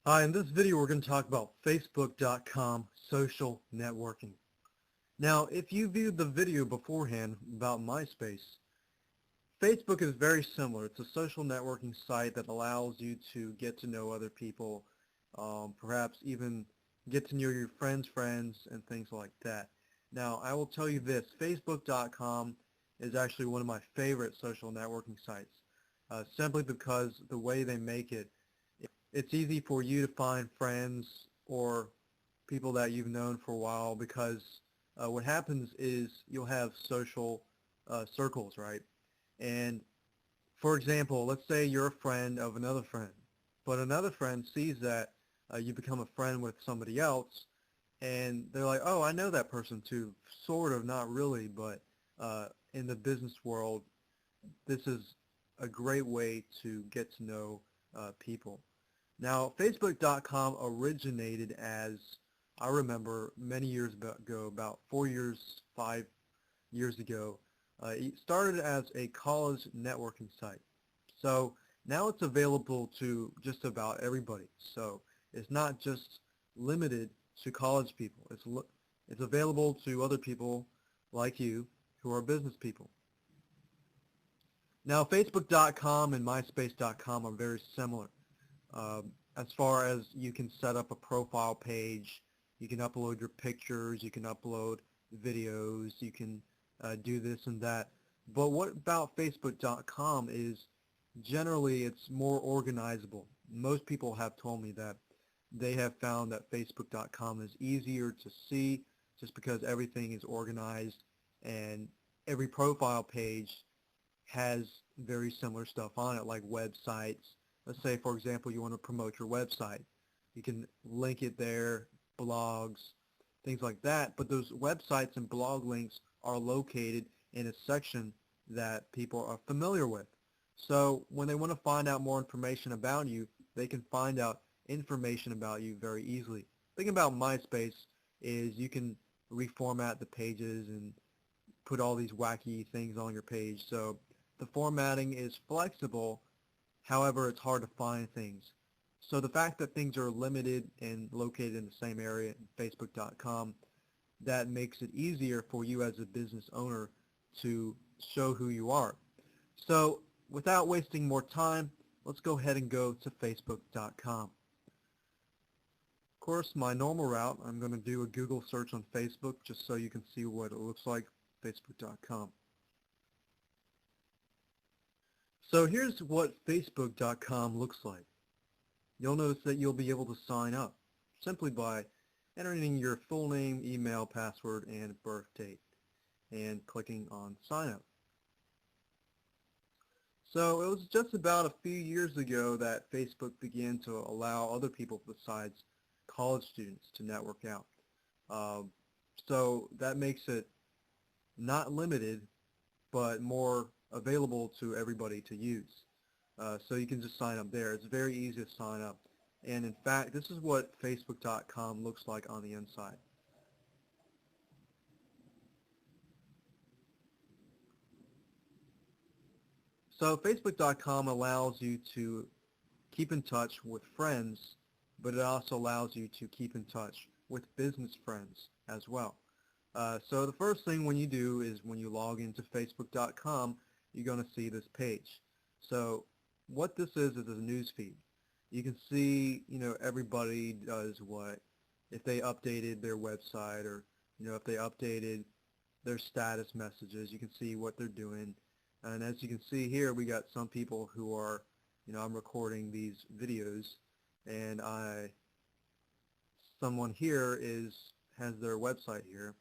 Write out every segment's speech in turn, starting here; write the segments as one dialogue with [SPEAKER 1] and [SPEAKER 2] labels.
[SPEAKER 1] Hi, in this video we're going to talk about Facebook.com social networking. Now, if you viewed the video beforehand about MySpace, Facebook is very similar. It's a social networking site that allows you to get to know other people, perhaps even get to know your friends' friends and things like that. Now, I will tell you this, Facebook.com is actually one of my favorite social networking sites, simply because the way they make it, it's easy for you to find friends or people that you've known for a while because what happens is you'll have social circles, right? And for example, let's say you're a friend of another friend, but another friend sees that you become a friend with somebody else, and they're like, oh, I know that person too, sort of, not really, but in the business world, this is a great way to get to know people. Now, Facebook.com originated as, I remember many years ago, about 4 years, 5 years ago, it started as a college networking site. So now it's available to just about everybody. So it's not just limited to college people. It's available to other people like you who are business people. Now, Facebook.com and MySpace.com are very similar. As far as you can set up a profile page, you can upload your pictures, you can upload videos, you can do this and that. But what about Facebook.com is generally it's more organizable. Most people have told me that they have found that Facebook.com is easier to see just because everything is organized and every profile page has very similar stuff on it, like websites. Let's say, for example, you want to promote your website. You can link it there, blogs, things like that. But those websites and blog links are located in a section that people are familiar with. So when they want to find out more information about you, they can find out information about you very easily. The thing about MySpace is you can reformat the pages and put all these wacky things on your page. So the formatting is flexible, however, it's hard to find things. So the fact that things are limited and located in the same area, Facebook.com, that makes it easier for you as a business owner to show who you are. So without wasting more time, let's go ahead and go to Facebook.com. Of course, my normal route, I'm going to do a Google search on Facebook just so you can see what it looks like, Facebook.com. So here's what Facebook.com looks like. You'll notice that you'll be able to sign up simply by entering your full name, email, password, and birth date and clicking on sign up. So it was just about a few years ago that Facebook began to allow other people besides college students to network out. Um, so that makes it not limited, but more available to everybody to use. So you can just sign up there. It's very easy to sign up. And in fact, this is what Facebook.com looks like on the inside. So Facebook.com allows you to keep in touch with friends, but it also allows you to keep in touch with business friends as well. So the first thing when you do is when you log into Facebook.com, you're going to see this page. So what this is a news feed. You can see, everybody does what, if they updated their website or, if they updated their status messages, you can see what they're doing. And as you can see here, we got some people who are, I'm recording these videos and someone here has their website here.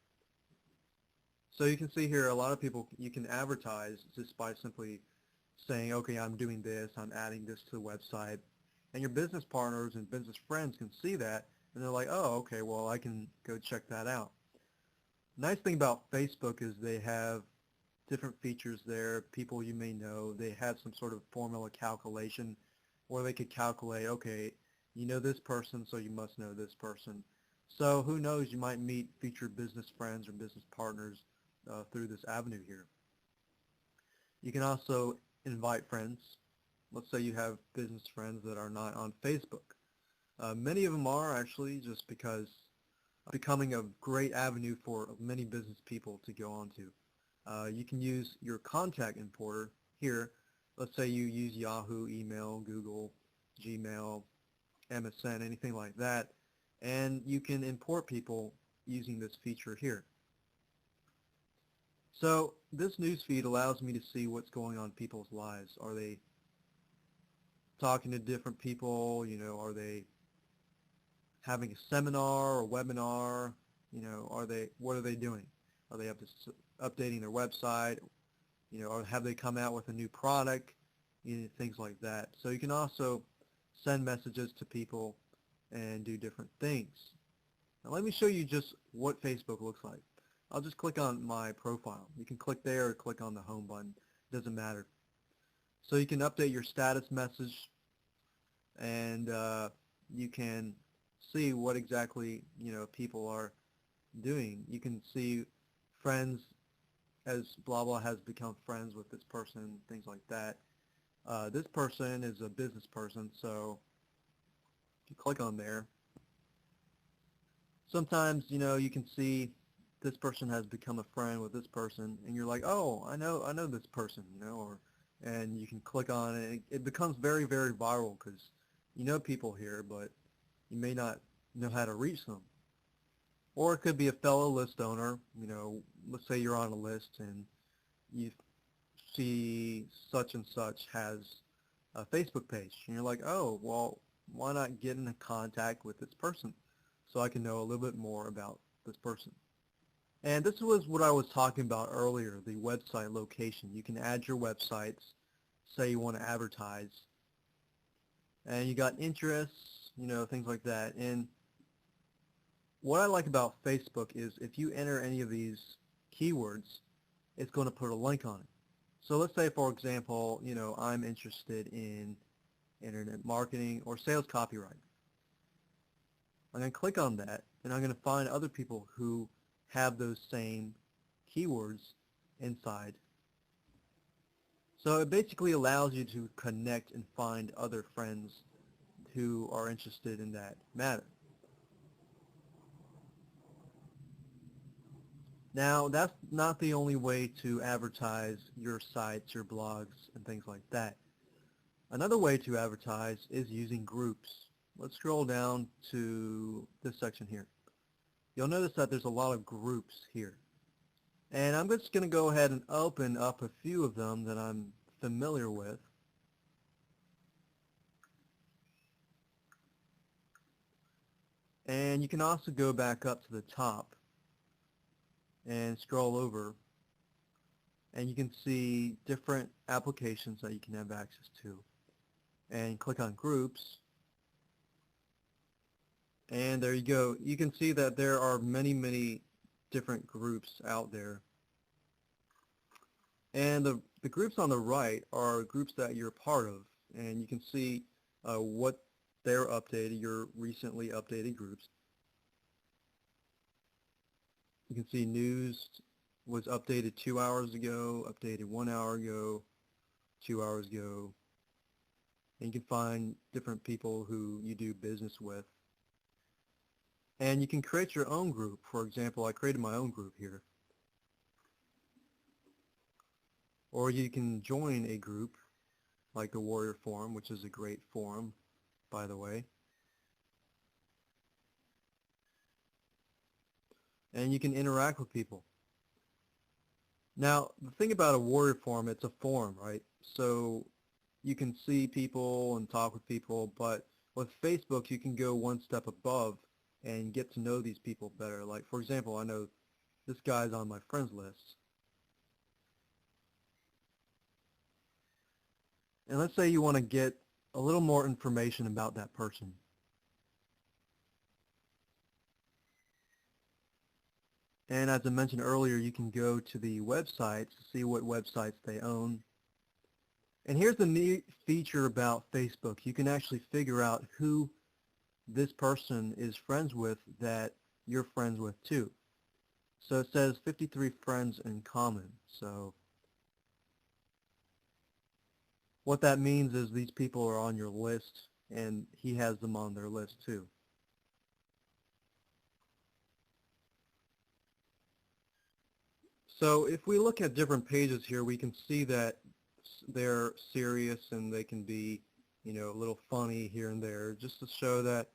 [SPEAKER 1] So you can see here a lot of people, you can advertise just by simply saying, okay, I'm doing this, I'm adding this to the website. And your business partners and business friends can see that, and they're like, oh, okay, well, I can go check that out. Nice thing about Facebook is they have different features there, people you may know. They have some sort of formula calculation where they could calculate, okay, you know this person, so you must know this person. So who knows, you might meet future business friends or business partners through this avenue here. You can also invite friends. Let's say you have business friends that are not on Facebook. Many of them are actually, just because becoming a great avenue for many business people to go onto. You can use your contact importer here. Let's say you use Yahoo, email, Google, Gmail, MSN, anything like that, and you can import people using this feature here. So this newsfeed allows me to see what's going on in people's lives. Are they talking to different people? You know, are they having a seminar or webinar? You know, what are they doing? Are they updating their website? You know, or have they come out with a new product? You know, things like that. So you can also send messages to people and do different things. Now let me show you just what Facebook looks like. I'll just click on my profile. You can click there or click on the home button. It doesn't matter. So you can update your status message, and you can see what exactly, you know, people are doing. You can see friends, as blah blah has become friends with this person, things like that. This person is a business person, so if you click on there, sometimes, you know, you can see this person has become a friend with this person, and you're like, oh, I know this person, you know, and you can click on it. It becomes very, very viral because you know people here, but you may not know how to reach them. Or it could be a fellow list owner. You know, let's say you're on a list and you see such and such has a Facebook page, and you're like, oh, well, why not get in contact with this person so I can know a little bit more about this person. And this was what I was talking about earlier, the website location. You can add your websites, say you want to advertise, and you got interests, you know, things like that. And what I like about Facebook is if you enter any of these keywords, it's going to put a link on it. So let's say, for example, you know, I'm interested in internet marketing or sales copyright. I'm going to click on that, and I'm going to find other people who have those same keywords inside. So it basically allows you to connect and find other friends who are interested in that matter. Now, that's not the only way to advertise your sites, your blogs, and things like that. Another way to advertise is using groups. Let's scroll down to this section here. You'll notice that there's a lot of groups here. And I'm just going to go ahead and open up a few of them that I'm familiar with. And you can also go back up to the top and scroll over, and you can see different applications that you can have access to. And click on groups, and there you go. You can see that there are many, many different groups out there. And the groups on the right are groups that you're part of, and you can see what they're updated, your recently updated groups. You can see news was updated 2 hours ago, updated 1 hour ago, 2 hours ago. And you can find different people who you do business with. And you can create your own group. For example, I created my own group here. Or you can join a group like the Warrior Forum, which is a great forum, by the way. And you can interact with people. Now, the thing about a Warrior Forum, it's a forum, right? So you can see people and talk with people, but with Facebook, you can go one step above and get to know these people better. Like, for example, I know this guy's on my friends list. And let's say you want to get a little more information about that person. And as I mentioned earlier, you can go to the websites to see what websites they own. And here's the neat feature about Facebook. You can actually figure out who this person is friends with that you're friends with too. So it says 53 friends in common. So what that means is these people are on your list and he has them on their list too. So if we look at different pages here, we can see that they're serious and they can be, a little funny here and there, just to show that,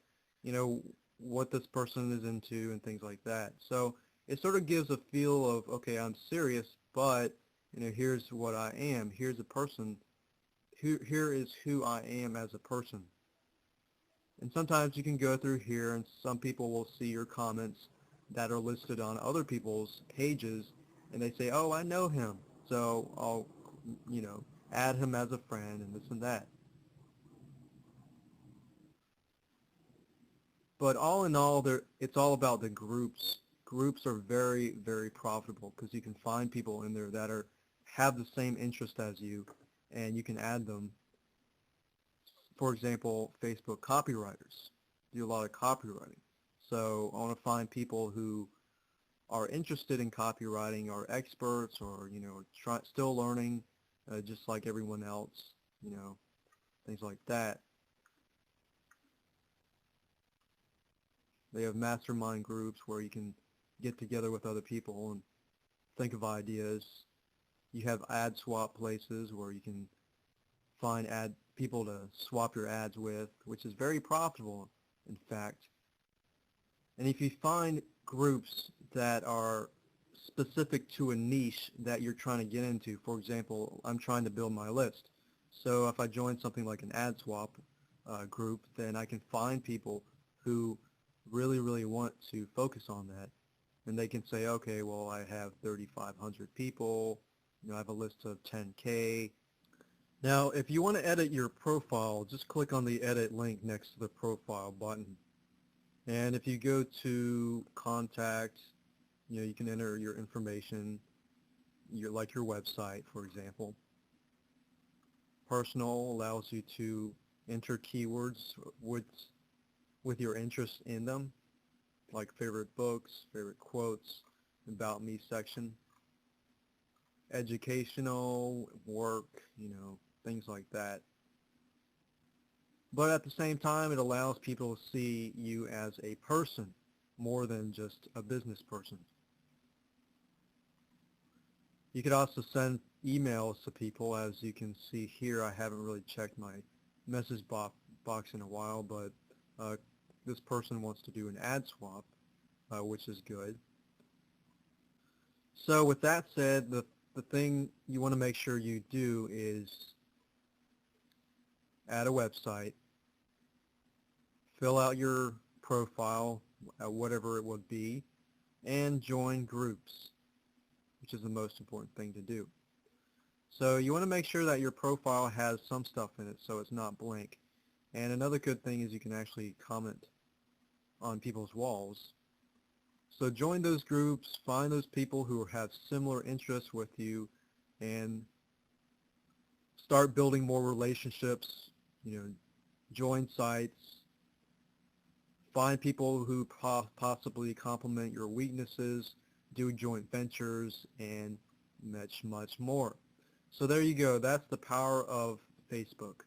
[SPEAKER 1] what this person is into and things like that. So it sort of gives a feel of, okay, I'm serious, but, here's what I am. Here's a person. Here is who I am as a person. And sometimes you can go through here and some people will see your comments that are listed on other people's pages and they say, oh, I know him, so I'll, add him as a friend and this and that. But all in all, it's all about the groups. Groups are very, very profitable because you can find people in there that have the same interest as you, and you can add them. For example, Facebook copywriters do a lot of copywriting. So I want to find people who are interested in copywriting, are experts, or still learning, just like everyone else, things like that. They have mastermind groups where you can get together with other people and think of ideas. You have ad swap places where you can find people to swap your ads with, which is very profitable, in fact. And if you find groups that are specific to a niche that you're trying to get into, for example, I'm trying to build my list. So if I join something like an ad swap group, then I can find people who really, really want to focus on that. And they can say, okay, well, I have 3,500 people, I have a list of 10K. Now, if you want to edit your profile, just click on the edit link next to the profile button. And if you go to contact, you can enter your information, like your website, for example. Personal allows you to enter keywords with your interest in them, like favorite books, favorite quotes, about me section. Educational, work, things like that. But at the same time, it allows people to see you as a person more than just a business person. You could also send emails to people. As you can see here, I haven't really checked my message box in a while, but this person wants to do an ad swap, which is good. So with that said, the thing you want to make sure you do is add a website, fill out your profile, whatever it would be, and join groups, which is the most important thing to do. So you want to make sure that your profile has some stuff in it so it's not blank. And another good thing is you can actually comment on people's walls. So join those groups, find those people who have similar interests with you, and start building more relationships, join sites, find people who possibly complement your weaknesses, do joint ventures, and much, much more. So there you go. That's the power of Facebook.